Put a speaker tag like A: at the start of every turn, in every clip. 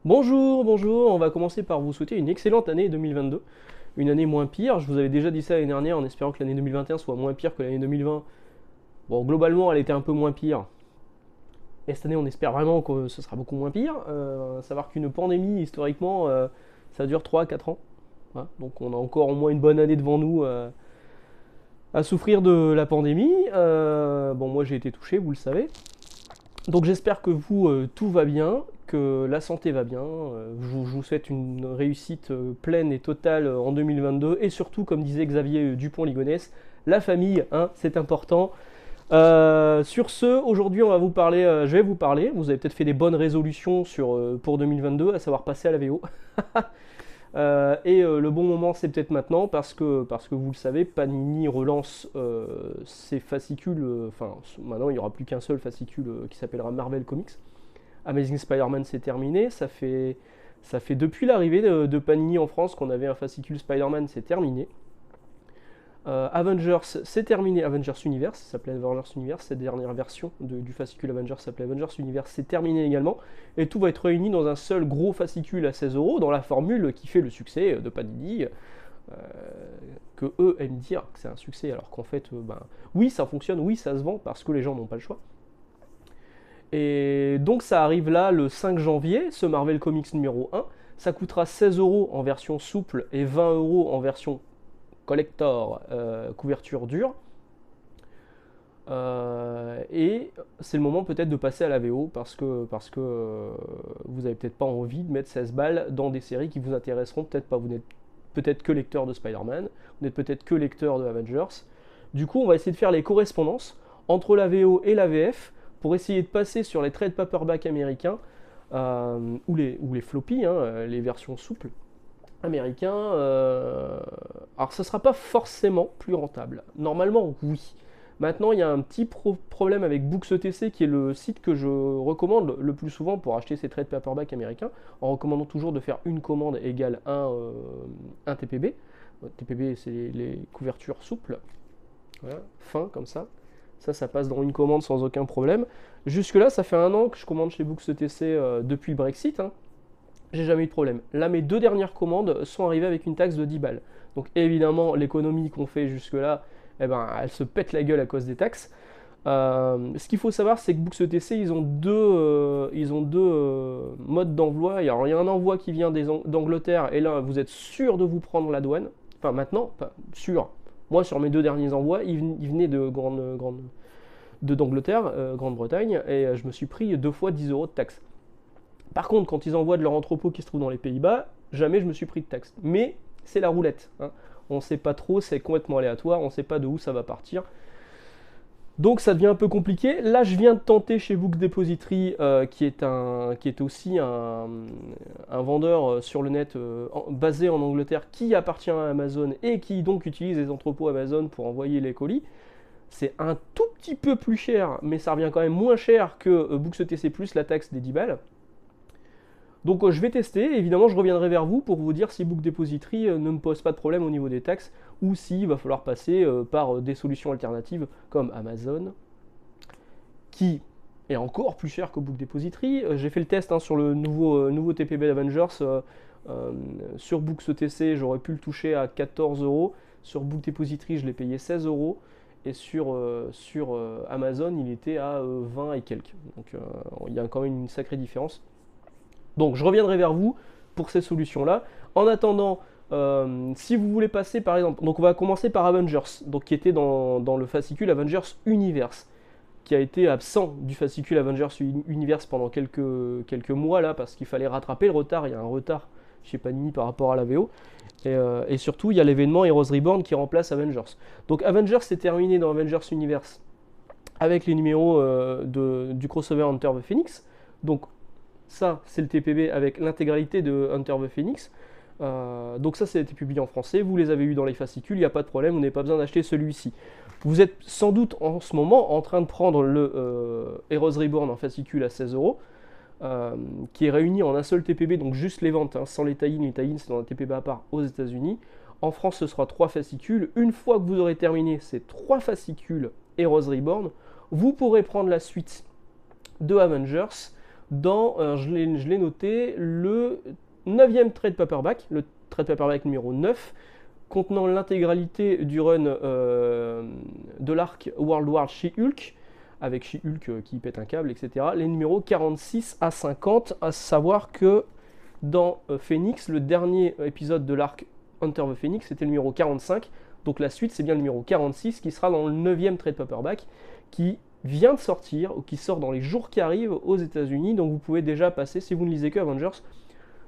A: Bonjour, bonjour, on va commencer par vous souhaiter une excellente année 2022, une année moins pire. Je vous avais déjà dit ça l'année dernière en espérant que l'année 2021 soit moins pire que l'année 2020. Bon, globalement, elle était un peu moins pire. Et cette année, on espère vraiment que ce sera beaucoup moins pire. Savoir qu'une pandémie, historiquement, ça dure 3 à 4 ans. Voilà. Donc on a encore au moins une bonne année devant nous à souffrir de la pandémie. Bon, moi j'ai été touché, vous le savez. Donc j'espère que vous, tout va bien, que la santé va bien. Je vous souhaite une réussite pleine et totale en 2022. Et surtout, comme disait Xavier Dupont-Ligonnès, la famille, hein, c'est important. Sur ce, aujourd'hui, on va vous parler, je vais vous parler. Vous avez peut-être fait des bonnes résolutions pour 2022, à savoir passer à la VO. Le bon moment, c'est peut-être maintenant, parce que vous le savez, Panini relance ses fascicules. Enfin, maintenant, il n'y aura plus qu'un seul fascicule qui s'appellera Marvel Comics. Amazing Spider-Man, c'est terminé. Ça fait depuis l'arrivée de Panini en France qu'on avait un fascicule Spider-Man, c'est terminé. Avengers, c'est terminé. Avengers Universe, ça s'appelait Avengers Universe, cette dernière version du fascicule Avengers s'appelait Avengers Universe, c'est terminé également. Et tout va être réuni dans un seul gros fascicule à 16 € dans la formule qui fait le succès de Panini. Que eux aiment dire que c'est un succès, alors qu'en fait, oui, ça fonctionne, oui, ça se vend, parce que les gens n'ont pas le choix. Et donc ça arrive là le 5 janvier, ce Marvel Comics numéro 1. Ça coûtera 16 € en version souple et 20 € en version collector, couverture dure. Et c'est le moment peut-être de passer à la VO parce que vous avez peut-être pas envie de mettre 16 balles dans des séries qui vous intéresseront peut-être pas. Vous n'êtes peut-être que lecteur de Spider-Man, vous n'êtes peut-être que lecteur de Avengers. Du coup, on va essayer de faire les correspondances entre la VO et la VF pour essayer de passer sur les trade paperback américains ou les floppies, hein, les versions souples américains. Alors ça ne sera pas forcément plus rentable. Normalement, oui. Maintenant, il y a un petit problème avec BooksETC, qui est le site que je recommande le plus souvent pour acheter ces trade paperback américains, en recommandant toujours de faire une commande égale un TPB. TPB, c'est les couvertures souples, voilà, fin comme ça. Ça passe dans une commande sans aucun problème. Jusque-là, ça fait 1 an que je commande chez BooksETC depuis le Brexit. Hein. J'ai jamais eu de problème. Là, mes 2 dernières commandes sont arrivées avec une taxe de 10 balles. Donc évidemment, l'économie qu'on fait jusque-là, elle se pète la gueule à cause des taxes. Ce qu'il faut savoir, c'est que BooksETC, ils ont deux modes d'envoi. Il y a un envoi qui vient d'Angleterre, et là, vous êtes sûr de vous prendre la douane. Enfin, maintenant, pas sûr. Moi, sur mes 2 derniers envois, ils venaient d'Angleterre, Grande-Bretagne, et je me suis pris 2 fois 10 € de taxes. Par contre, quand ils envoient de leur entrepôt qui se trouve dans les Pays-Bas, jamais je me suis pris de taxes. Mais c'est la roulette. Hein. On ne sait pas trop, c'est complètement aléatoire, on ne sait pas de où ça va partir. Donc ça devient un peu compliqué. Là, je viens de tenter chez Book Depository, qui est aussi un vendeur sur le net basé en Angleterre, qui appartient à Amazon et qui donc utilise les entrepôts Amazon pour envoyer les colis. C'est un tout petit peu plus cher, mais ça revient quand même moins cher que BooksETC+, la taxe des 10 balles. Donc je vais tester, évidemment je reviendrai vers vous pour vous dire si Book Depository ne me pose pas de problème au niveau des taxes, ou s'il va falloir passer par des solutions alternatives comme Amazon, qui est encore plus cher que Book Depository. J'ai fait le test sur le nouveau TPB d'Avengers. Sur BooksETC, j'aurais pu le toucher à 14 €. Sur Book Depository, je l'ai payé 16 €. Et sur Amazon, il était à 20 et quelques. Donc il y a quand même une sacrée différence. Donc je reviendrai vers vous pour ces solutions-là. En attendant, si vous voulez passer par exemple, donc on va commencer par Avengers, donc qui était dans le fascicule Avengers Universe, qui a été absent du fascicule Avengers Universe pendant quelques mois là, parce qu'il fallait rattraper le retard. Il y a un retard chez Panini par rapport à la VO. Et surtout, il y a l'événement Heroes Reborn qui remplace Avengers. Donc Avengers c'est terminé dans Avengers Universe avec les numéros du crossover Hunter the Phoenix. Donc ça, c'est le TPB avec l'intégralité de Hunter the Phoenix. Donc ça, a été publié en français. Vous les avez eu dans les fascicules, il n'y a pas de problème, vous n'avez pas besoin d'acheter celui-ci. Vous êtes sans doute en ce moment en train de prendre le Heroes Reborn en fascicule à 16 €, qui est réuni en un seul TPB, donc juste les ventes, hein, sans les tie-in. Les tie-in, c'est dans un TPB à part aux États-Unis. En France, ce sera 3 fascicules. Une fois que vous aurez terminé ces 3 fascicules Heroes Reborn, vous pourrez prendre la suite de Avengers je l'ai noté, le 9e trade paperback, le trade paperback numéro 9, contenant l'intégralité du run de l'arc World War She-Hulk, avec She-Hulk qui pète un câble, etc. Les numéros 46 à 50, à savoir que dans Phoenix, le dernier épisode de l'arc Hunter the Phoenix, c'était le numéro 45, donc la suite c'est bien le numéro 46 qui sera dans le 9e trade paperback, qui vient de sortir, ou qui sort dans les jours qui arrivent aux États-Unis, donc vous pouvez déjà passer, si vous ne lisez que Avengers,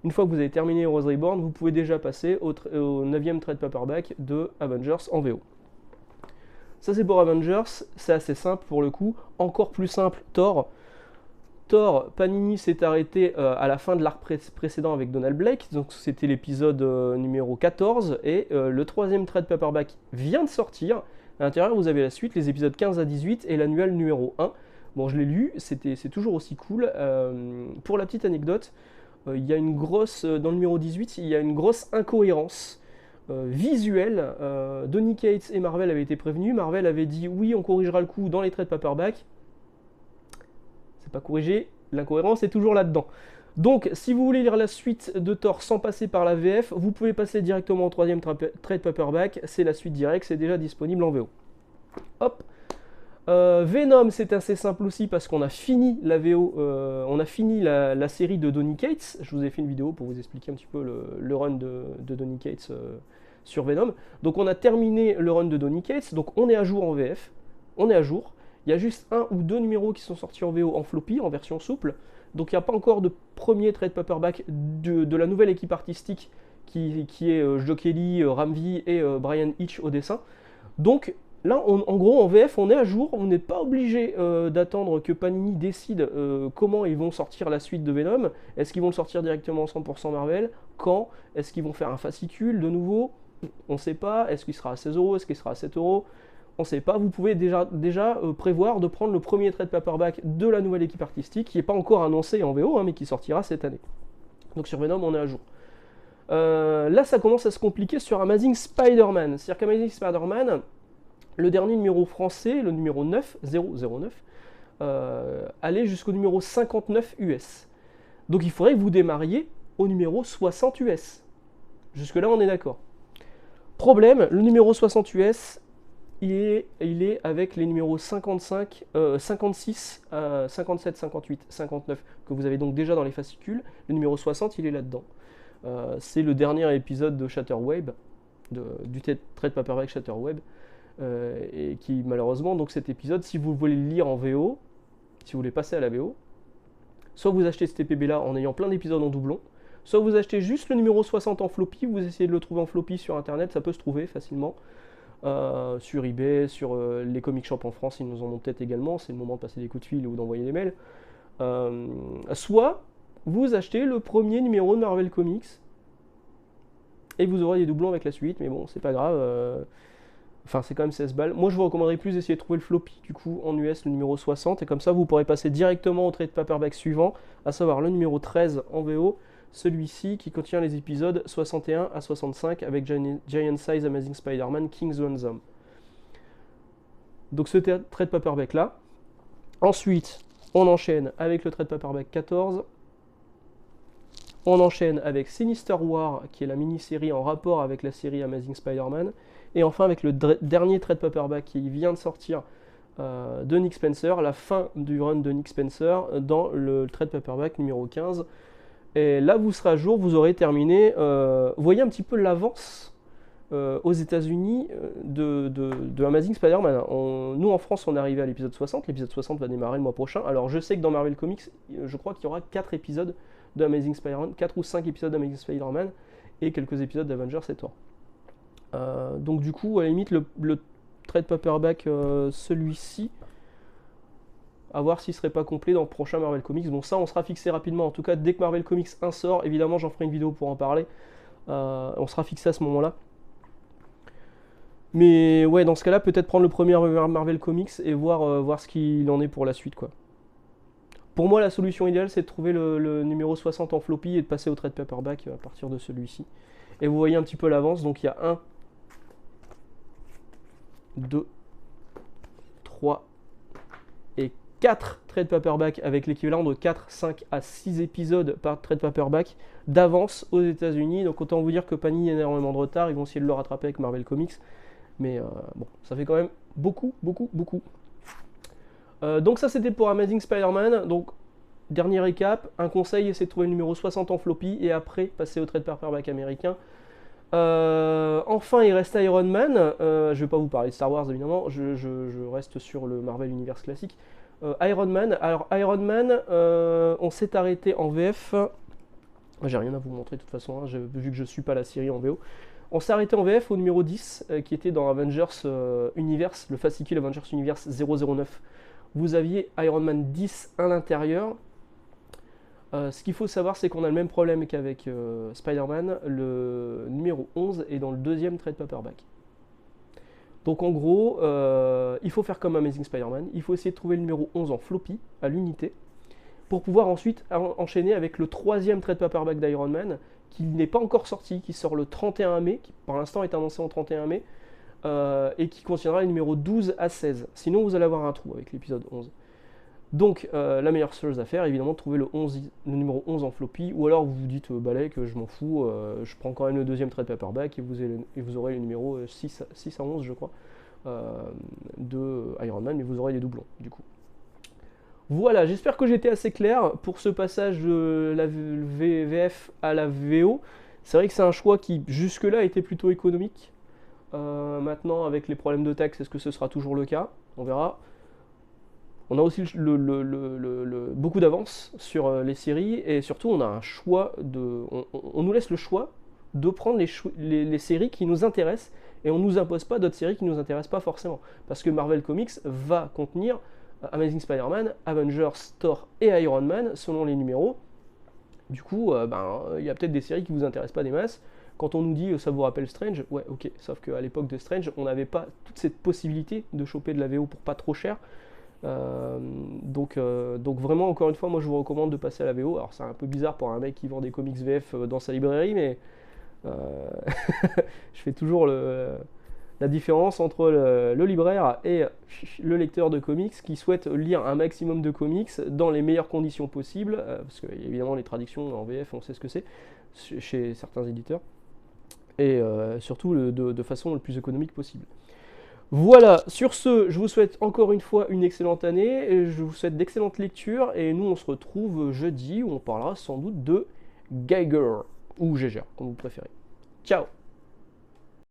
A: une fois que vous avez terminé Heroes Reborn, vous pouvez déjà passer au 9e trade paperback de Avengers en VO. Ça c'est pour Avengers, c'est assez simple pour le coup. Encore plus simple, Thor. Thor, Panini s'est arrêté à la fin de l'arc précédent avec Donald Blake, donc c'était l'épisode numéro 14, et le 3e trade paperback vient de sortir. À l'intérieur, vous avez la suite, les épisodes 15 à 18 et l'annuel numéro 1. Bon, je l'ai lu, c'est toujours aussi cool. Pour la petite anecdote, il y a une grosse, dans le numéro 18, il y a une grosse incohérence visuelle. Donny Cates et Marvel avaient été prévenus. Marvel avait dit oui, on corrigera le coup dans les trades paperback. C'est pas corrigé, l'incohérence est toujours là-dedans. Donc, si vous voulez lire la suite de Thor sans passer par la VF, vous pouvez passer directement au 3e trade paperback. C'est la suite directe, c'est déjà disponible en VO. Hop. Venom, c'est assez simple aussi parce qu'on a fini la VO, on a fini la série de Donny Cates. Je vous ai fait une vidéo pour vous expliquer un petit peu le run de Donny Cates sur Venom. Donc on a terminé le run de Donny Cates, donc on est à jour en VF, on est à jour. Il y a juste 1 ou 2 numéros qui sont sortis en VO en floppy, en version souple. Donc il n'y a pas encore de premier trade paperback de la nouvelle équipe artistique qui est Joe Kelly, Ramvi et Brian Hitch au dessin. Donc là, en gros, en VF, on est à jour. On n'est pas obligé d'attendre que Panini décide comment ils vont sortir la suite de Venom. Est-ce qu'ils vont le sortir directement en 100% Marvel? Quand? Est-ce qu'ils vont faire un fascicule de nouveau? On ne sait pas. Est-ce qu'il sera à 16 €? Est-ce qu'il sera à 7 €? On ne sait pas. Vous pouvez déjà prévoir de prendre le premier trade paperback de la nouvelle équipe artistique, qui n'est pas encore annoncé en VO, hein, mais qui sortira cette année. Donc sur Venom, on est à jour. Là, ça commence à se compliquer sur Amazing Spider-Man. C'est-à-dire qu'Amazing Spider-Man, le dernier numéro français, le numéro 9, 009, allait jusqu'au numéro 59 US. Donc il faudrait que vous démarriez au numéro 60 US. Jusque-là, on est d'accord. Problème, le numéro 60 US, il est avec les numéros 55, 56, 57, 58, 59, que vous avez donc déjà dans les fascicules. Le numéro 60, il est là-dedans. C'est le dernier épisode de Shatterweb, du trade paperback Shatterweb. Et qui malheureusement, donc cet épisode, si vous voulez le lire en VO, si vous voulez passer à la VO, soit vous achetez ce TPB là en ayant plein d'épisodes en doublon, soit vous achetez juste le numéro 60 en floppy, vous essayez de le trouver en floppy sur internet, ça peut se trouver facilement, sur eBay, sur les comic shops en France, ils nous en ont peut-être également, c'est le moment de passer des coups de fil ou d'envoyer des mails, soit vous achetez le premier numéro de Marvel Comics, et vous aurez des doublons avec la suite, mais bon, c'est pas grave. Enfin, c'est quand même 16 balles. Moi, je vous recommanderais plus d'essayer de trouver le floppy, du coup, en US, le numéro 60. Et comme ça, vous pourrez passer directement au trade paperback suivant, à savoir le numéro 13 en VO, celui-ci qui contient les épisodes 61 à 65 avec Giant Size Amazing Spider-Man King's Ransom. Donc, ce trade paperback là. Ensuite, on enchaîne avec le trade paperback 14. On enchaîne avec Sinister War, qui est la mini-série en rapport avec la série Amazing Spider-Man. Et enfin avec le dernier trade paperback qui vient de sortir de Nick Spencer, la fin du run de Nick Spencer dans le trade paperback numéro 15. Et là vous serez à jour, vous aurez terminé. Vous voyez un petit peu l'avance aux États-Unis de Amazing Spider-Man. Nous en France on est arrivé à l'épisode 60, l'épisode 60 va démarrer le mois prochain. Alors je sais que dans Marvel Comics, je crois qu'il y aura 4 épisodes de Amazing Spider-Man, 4 ou 5 épisodes d'Amazing Spider-Man et quelques épisodes d'Avengers et Thor. Donc du coup, à la limite, le trade paperback, celui-ci, à voir s'il serait pas complet dans le prochain Marvel Comics. Bon, ça, on sera fixé rapidement. En tout cas, dès que Marvel Comics 1 sort, évidemment, j'en ferai une vidéo pour en parler. On sera fixé à ce moment-là. Mais ouais, dans ce cas-là, peut-être prendre le premier Marvel Comics et voir ce qu'il en est pour la suite, quoi. Pour moi, la solution idéale, c'est de trouver le numéro 60 en floppy et de passer au trade paperback à partir de celui-ci. Et vous voyez un petit peu l'avance, donc il y a 1, 2, 3 et 4 trade paperback avec l'équivalent de 4, 5 à 6 épisodes par trade paperback d'avance aux États-Unis. Donc autant vous dire que Panini a énormément de retard. Ils vont essayer de le rattraper avec Marvel Comics. Mais bon, ça fait quand même beaucoup. Donc ça c'était pour Amazing Spider-Man. Donc dernier récap, un conseil, c'est de trouver le numéro 60 en floppy et après passer au trade paperback américain. Enfin, il reste Iron Man. Je vais pas vous parler de Star Wars évidemment, je reste sur le Marvel Universe classique. Iron Man. Alors Iron Man, on s'est arrêté en VF. J'ai rien à vous montrer de toute façon, hein, vu que je suis pas la série en VO. On s'est arrêté en VF au numéro 10, qui était dans Avengers Universe, le fascicule Avengers Universe 009. Vous aviez Iron Man 10 à l'intérieur. Ce qu'il faut savoir, c'est qu'on a le même problème qu'avec Spider-Man. Le numéro 11 est dans le deuxième trade paperback. Donc en gros, il faut faire comme Amazing Spider-Man. Il faut essayer de trouver le numéro 11 en floppy, à l'unité, pour pouvoir ensuite enchaîner avec le troisième trade paperback d'Iron Man, qui n'est pas encore sorti, qui sort le 31 mai, qui pour l'instant est annoncé en 31 mai, et qui contiendra les numéros 12 à 16. Sinon, vous allez avoir un trou avec l'épisode 11. Donc, la meilleure chose à faire, évidemment, de trouver le numéro 11 en floppy, ou alors vous vous dites, balai, que je m'en fous, je prends quand même le deuxième trade paperback, et vous aurez le numéro 6 à 11, je crois, de Iron Man, mais vous aurez les doublons, du coup. Voilà, j'espère que j'étais assez clair pour ce passage de la VF à la VO. C'est vrai que c'est un choix qui, jusque-là, était plutôt économique. Maintenant, avec les problèmes de taxes, est-ce que ce sera toujours le cas? On verra. On a aussi beaucoup d'avance sur les séries, et surtout, on a un choix on nous laisse le choix de prendre les séries qui nous intéressent, et on ne nous impose pas d'autres séries qui ne nous intéressent pas forcément. Parce que Marvel Comics va contenir Amazing Spider-Man, Avengers, Thor et Iron Man selon les numéros. Du coup, il y a peut-être des séries qui vous intéressent pas des masses. Quand on nous dit ça vous rappelle Strange, ouais, ok. Sauf qu'à l'époque de Strange, on n'avait pas toute cette possibilité de choper de la VO pour pas trop cher. Donc vraiment, encore une fois, moi je vous recommande de passer à la VO. Alors c'est un peu bizarre pour un mec qui vend des comics VF dans sa librairie, mais je fais toujours la différence entre le libraire et le lecteur de comics qui souhaite lire un maximum de comics dans les meilleures conditions possibles, parce que évidemment les traductions en VF, on sait ce que c'est chez certains éditeurs, et surtout de façon le plus économique possible. Voilà, sur ce, je vous souhaite encore une fois une excellente année, et je vous souhaite d'excellentes lectures, et nous on se retrouve jeudi où on parlera sans doute de Geiger, ou Geiger, comme vous préférez. Ciao!